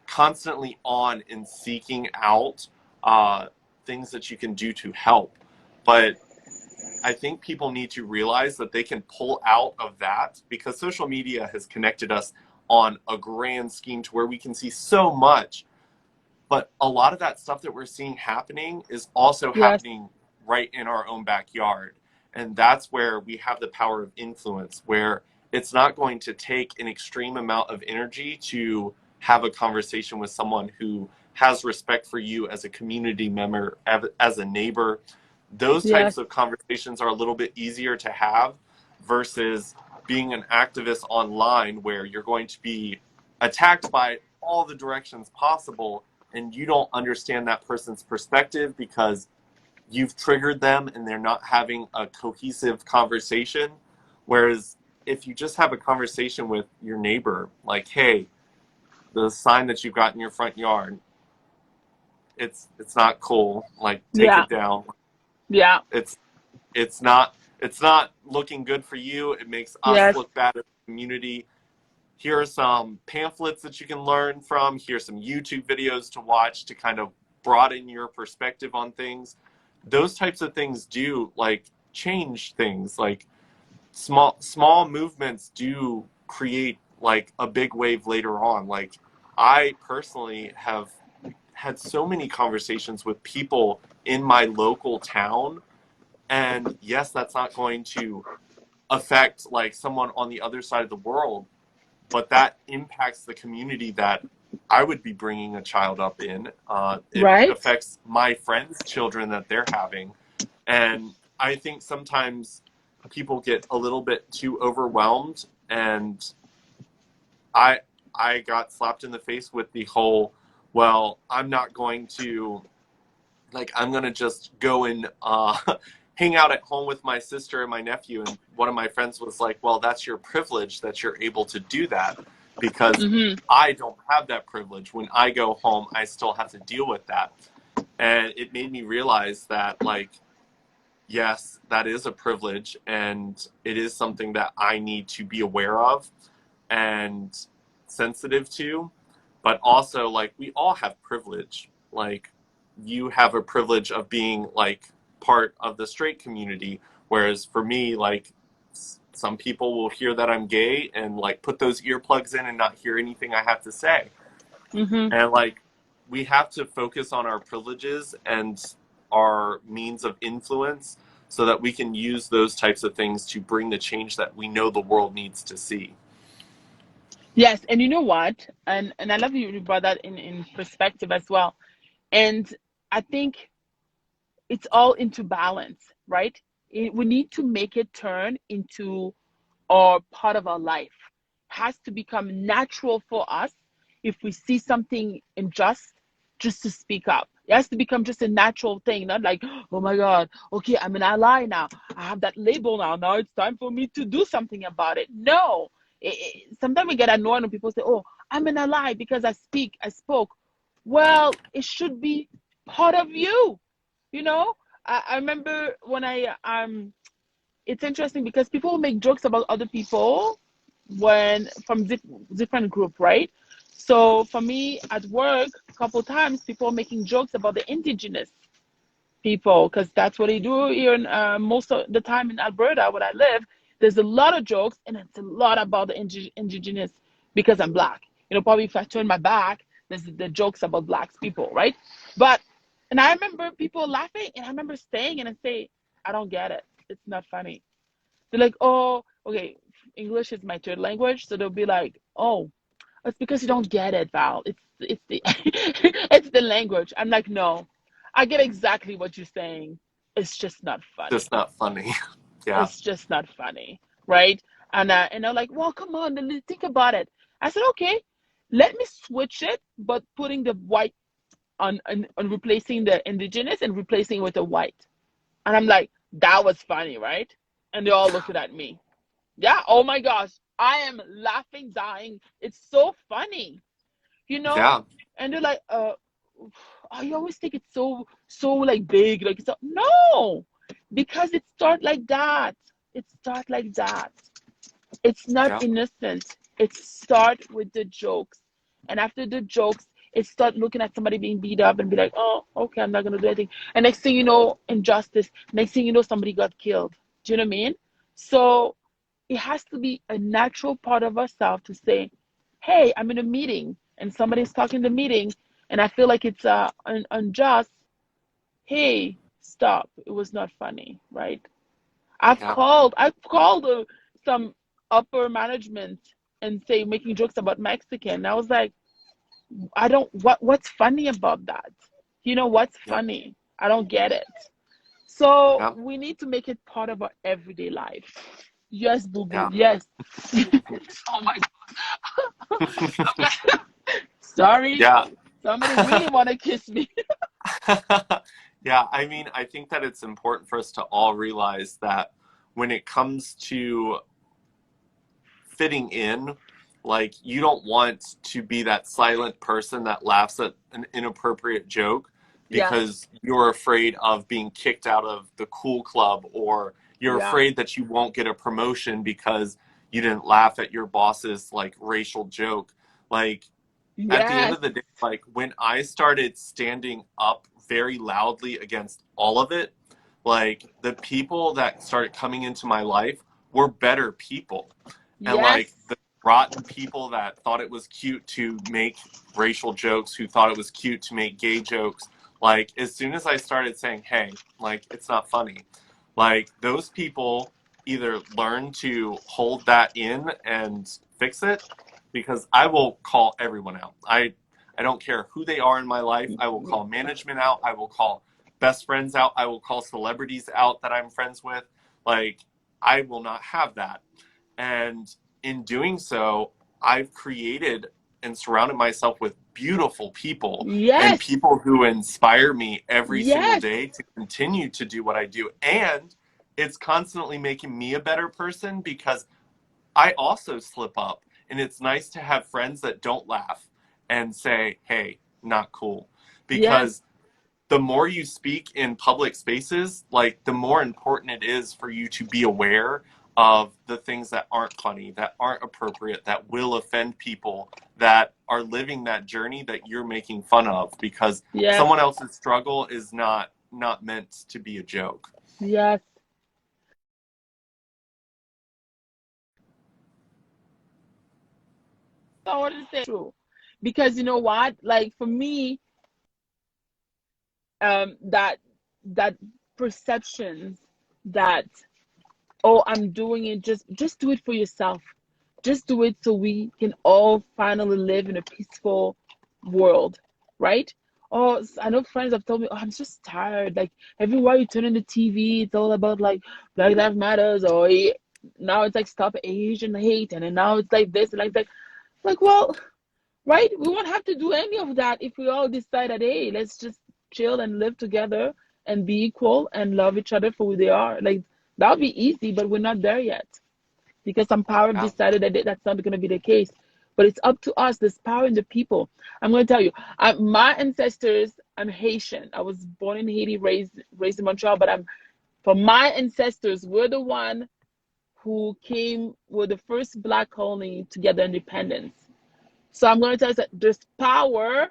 constantly on and seeking out uh, things that you can do to help. But I think people need to realize that they can pull out of that, because social media has connected us on a grand scheme to where we can see so much. But a lot of that stuff that we're seeing happening is also Yes. happening right in our own backyard. And that's where we have the power of influence, where it's not going to take an extreme amount of energy to have a conversation with someone who has respect for you as a community member, as a neighbor. Those Yes. types of conversations are a little bit easier to have versus being an activist online, where you're going to be attacked by all the directions possible, and you don't understand that person's perspective because you've triggered them and they're not having a cohesive conversation. Whereas if you just have a conversation with your neighbor, like, hey, the sign that you've got in your front yard, it's not cool. Like, take Yeah. it down. Yeah. It's it's not looking good for you. It makes us Yes. look bad as a community. Here are some pamphlets that you can learn from. Here's some YouTube videos to watch to kind of broaden your perspective on things. Those types of things do, like, change things. Like, small movements do create, like, a big wave later on. Like, I personally have had so many conversations with people in my local town, and yes, that's not going to affect like someone on the other side of the world, but that impacts the community that I would be bringing a child up in. It Right? affects my friends' children that they're having. And I think sometimes people get a little bit too overwhelmed, and I I got slapped in the face with the whole, well, I'm not going to, like, I'm going to just go and hang out at home with my sister and my nephew. And one of my friends was like, well, that's your privilege that you're able to do that, because Mm-hmm. I don't have that privilege. When I go home, I still have to deal with that. And it made me realize that, like, yes, that is a privilege, and it is something that I need to be aware of and sensitive to. But also, like, we all have privilege. Like, you have a privilege of being, like, part of the straight community, whereas for me, like, some people will hear that I'm gay and, like, put those earplugs in and not hear anything I have to say. Mm-hmm. And, like, we have to focus on our privileges and our means of influence so that we can use those types of things to bring the change that we know the world needs to see. Yes, and you know what? And I love you brought that in perspective as well. And I think it's all into balance, right? We need to make it turn into or part of our life. Has to become natural for us if we see something unjust, just to speak up. It has to become just a natural thing, not like, oh my God, okay, I'm an ally now. I have that label now. Now it's time for me to do something about it. No. Sometimes we get annoyed when people say, oh, I'm an ally because I spoke. Well, it should be part of you, you know? I remember when it's interesting because people make jokes about other people when from different group, right? So for me at work, a couple times people are making jokes about the indigenous people because that's what they do here. In, most of the time in Alberta, where I live, there's a lot of jokes, and it's a lot about the indigenous because I'm black. You know, probably if I turn my back, there's the jokes about black people, right? But and I remember people laughing, and I remember staying and I say, I don't get it. It's not funny. They're like, oh, okay, English is my third language, so they'll be like, oh, it's because you don't get it, Val. It's the it's the language. I'm like, no, I get exactly what you're saying. It's just not funny. Just not funny. Yeah. It's just not funny, right? And they're like, well, come on, think about it. I said, okay, let me switch it, but putting the white on replacing the indigenous and replacing with the white. And I'm like, that was funny, right? And they all looked at me. Yeah, oh my gosh. I am laughing, dying. It's so funny, you know? Yeah. And they're like, oh, you always think it's so like big, like it's no, because it start like that. It start like that. It's not Yeah. innocent. It start with the jokes. And after the jokes, it start looking at somebody being beat up and be like, oh, okay, I'm not gonna do anything. And next thing you know, injustice. Next thing you know, somebody got killed. Do you know what I mean? So it has to be a natural part of ourselves to say, hey, I'm in a meeting and somebody's talking the meeting and I feel like it's unjust. Hey, stop. It was not funny, right? Yeah. I've called some upper management and say making jokes about Mexican. I was like, I don't what's funny about that? You know what's Yeah. funny? I don't get it. So Yeah. we need to make it part of our everyday life. Yes, boo boo. Yeah. Yes. Oh my God. Sorry. Yeah. Somebody really want to kiss me. Yeah, I mean, I think that it's important for us to all realize that when it comes to fitting in, like, you don't want to be that silent person that laughs at an inappropriate joke Yeah. because you're afraid of being kicked out of the cool club, or you're Yeah. afraid that you won't get a promotion because you didn't laugh at your boss's, like, racial joke. Like, at the end Yes. of the day, like, when I started standing up very loudly against all of it, like, the people that started coming into my life were better people. And, Yes. like, the rotten people that thought it was cute to make racial jokes, who thought it was cute to make gay jokes, like, as soon as I started saying, hey, like, it's not funny, like, those people either learn to hold that in and fix it, because I will call everyone out. I don't care who they are in my life. I will call management out. I will call best friends out. I will call celebrities out that I'm friends with. Like, I will not have that. And in doing so, I've created and surrounded myself with beautiful people and Yes. people who inspire me every single Yes. day to continue to do what I do. And it's constantly making me a better person, because I also slip up. And it's nice to have friends that don't laugh and say, hey, not cool. Yes. Because the more you speak in public spaces, like, the more important it is for you to be aware of the things that aren't funny, that aren't appropriate, that will offend people that are living that journey that you're making fun of, because Yes. someone else's struggle is not meant to be a joke. Yes. I want to say true. Because you know what? Like for me, that that perceptions that, oh, I'm doing it, just do it for yourself. Just do it so we can all finally live in a peaceful world, right? Oh, I know friends have told me, oh, I'm just tired. Like everywhere you turn on the TV, it's all about like Black Lives Matters, or now it's like stop Asian hate, and then now it's like this and like that. Like, well, right? We won't have to do any of that if we all decide that, hey, let's just chill and live together and be equal and love each other for who they are. Like that would be easy, but we're not there yet because some power have Yeah. decided that that's not going to be the case. But it's up to us. There's power in the people. I'm going to tell you, my ancestors. I'm Haitian. I was born in Haiti, raised in Montreal. But for my ancestors, we're the one who came with the first Black colony to get their independence. So I'm going to tell you that there's power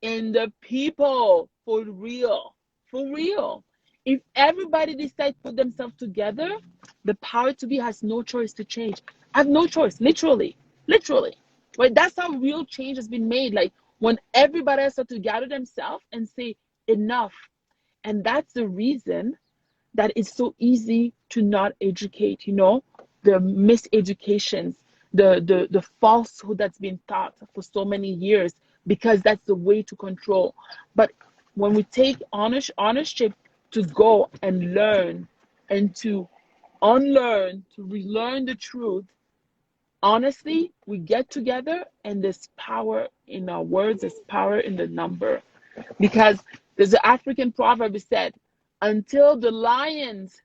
in the people, for real, for real. If everybody decides to put themselves together, the power to be has no choice to change. I have no choice, literally, literally. Right? That's how real change has been made. Like when everybody has to gather themselves and say enough. And that's the reason that it's so easy to not educate, the miseducations, the falsehood that's been taught for so many years, because that's the way to control. But when we take ownership to go and learn and to unlearn, to relearn the truth, honestly, we get together and there's power in our words, there's power in the number. Because there's an African proverb that said, until the lions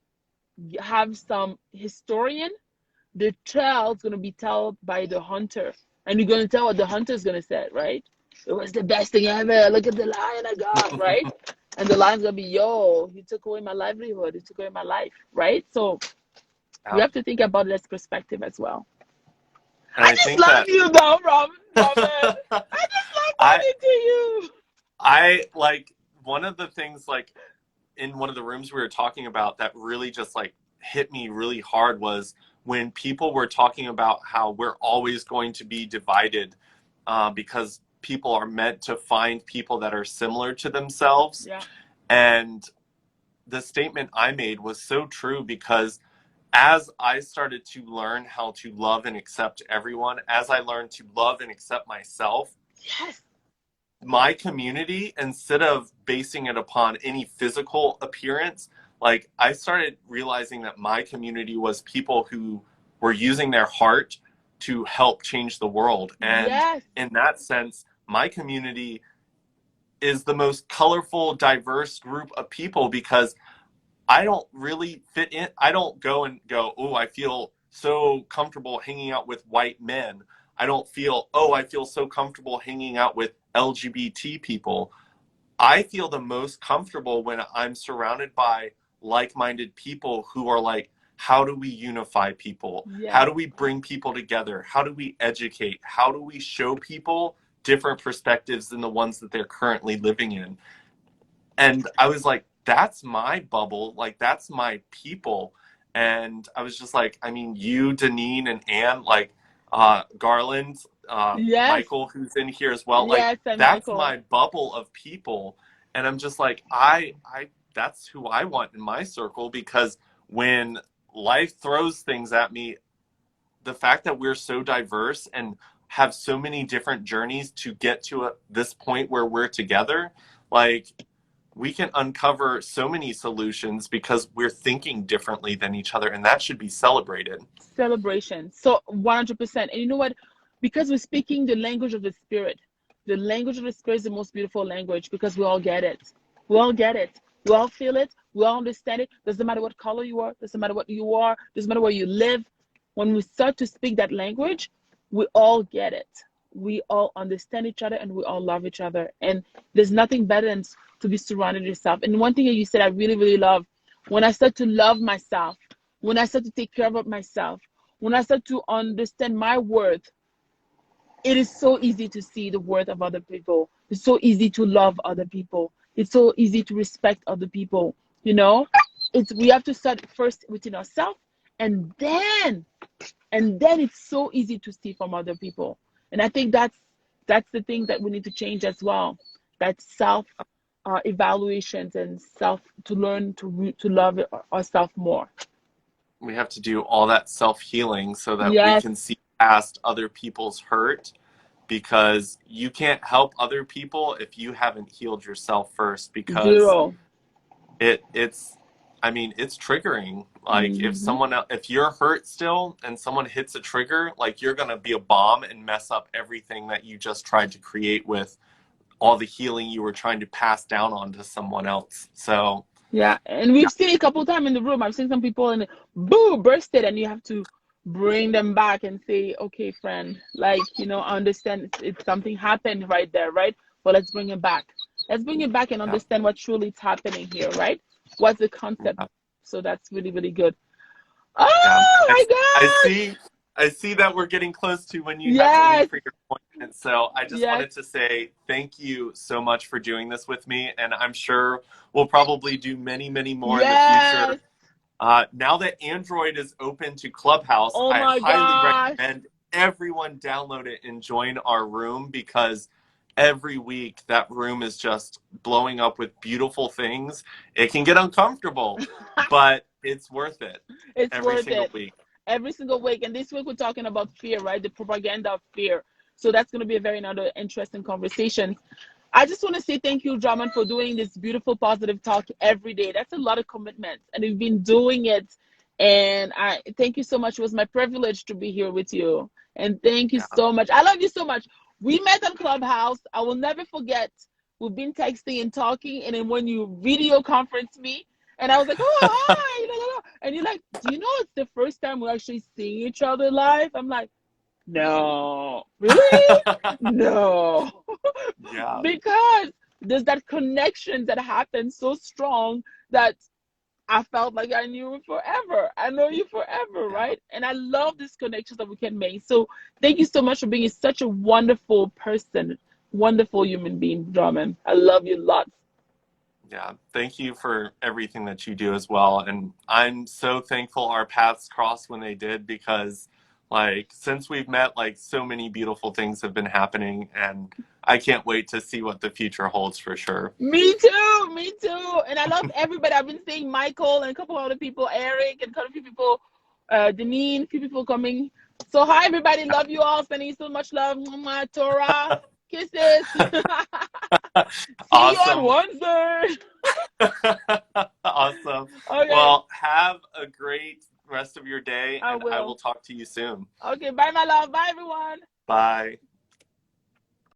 have some historian, the tale is going to be told by the hunter. And you're going to tell what the hunter is going to say, right? It was the best thing ever. Look at the lion I got, right? And the lion's going to be, yo, you took away my livelihood. You took away my life, right? So we Yeah. have to think about this perspective as well. And I I just think love that you, though, Robin. I just love I talking to you. I like, one of the things, like, in one of the rooms we were talking about that really just like hit me really hard was when people were talking about how we're always going to be divided, because people are meant to find people that are similar to themselves. Yeah. And the statement I made was so true, because as I started to learn how to love and accept everyone, as I learned to love and accept myself, Yes. my community, instead of basing it upon any physical appearance, like, I started realizing that my community was people who were using their heart to help change the world. And Yes. in that sense, my community is the most colorful, diverse group of people, because I don't really fit in. I don't go and go, oh, I feel so comfortable hanging out with white men. I don't feel, oh, I feel so comfortable hanging out with LGBT people. I feel the most comfortable when I'm surrounded by like-minded people who are like, how do we unify people? How Yes. do we bring people together? How do we educate? How do we show people different perspectives than the ones that they're currently living in? And I was like, that's my bubble. Like, that's my people. And I was just like, I mean, you, Deneen, and Anne, like, Garland, Yes. Michael, who's in here as well. Like, Yes. And that's Michael. my bubble of people. And I'm just like, that's who I want in my circle, because when life throws things at me. The fact that we're so diverse and have so many different journeys to get to this point where we're together, like, we can uncover so many solutions because we're thinking differently than each other, and that should be celebrated. Celebration. So 100%. And you know what? Because we're speaking the language of the spirit. The language of the spirit is the most beautiful language because we all get it. We all get it. We all feel it. We all understand it. Doesn't matter what color you are. Doesn't matter what you are. Doesn't matter where you live. When we start to speak that language, we all get it. We all understand each other and we all love each other. And there's nothing better than to be surrounded yourself. And one thing that you said I really, really love, when I start to love myself, when I start to take care of myself, when I start to understand my worth, it is so easy to see the worth of other people. It's so easy to love other people. It's so easy to respect other people. You know, we have to start first within ourselves, and then it's so easy to see from other people. And I think that's the thing that we need to change as well. That self evaluations and to learn to love ourselves more. We have to do all that self-healing so that we Yes. can see past other people's hurt, because you can't help other people if you haven't healed yourself first, because Zero. it's triggering. Like, if you're hurt still and someone hits a trigger, like, you're gonna be a bomb and mess up everything that you just tried to create with all the healing you were trying to pass down onto someone else. So yeah, and we've seen it a couple times in the room. I've seen some people and boom, bursted, and you have to bring them back and say, okay, friend, like, you know, I understand it's something happened right there, right? But let's bring it back. Let's bring it back and understand what truly is happening here, right? What's the concept? So that's really, really good. Oh my God! I see that we're getting close to when you have to leave for your appointment. So I just wanted to say thank you so much for doing this with me. And I'm sure we'll probably do many, many more in the future. Now that Android is open to Clubhouse, I highly recommend everyone download it and join our room, because every week that room is just blowing up with beautiful things. It can get uncomfortable, but it's worth it. It's every worth single it. week. Every single week. And this week we're talking about fear, right? The propaganda of fear. So that's going to be a very another interesting conversation. I just want to say thank you, Drummond, for doing this beautiful positive talk every day. That's a lot of commitment, and we've been doing it. And I thank you so much. It was my privilege to be here with you. And thank you so much. I love you so much. We met on Clubhouse. I will never forget. We've been texting and talking, and then when you video conference me, and I was like, oh, hi. And you're like, do you know it's the first time we're actually seeing each other live? I'm like, no. Really? No. Yeah. Because there's that connection that happens so strong that I felt like I knew you forever. I know you forever, right? And I love this connection that we can make. So thank you so much for being such a wonderful person, wonderful human being, Drummond. I love you lots. Yeah, thank you for everything that you do as well. And I'm so thankful our paths crossed when they did, because, like, since we've met, like, so many beautiful things have been happening, and I can't wait to see what the future holds for sure. Me too, me too. And I love everybody. I've been seeing Michael and a couple other people, Eric, and a few people, Deneen, a few people coming. So hi, everybody. Love you all. Sending you so much love. Torah. Kisses. Awesome. See you on Wednesday. Awesome. Okay. Well, have a great rest of your day, and I will talk to you soon. Okay, bye, my love. Bye, everyone. Bye.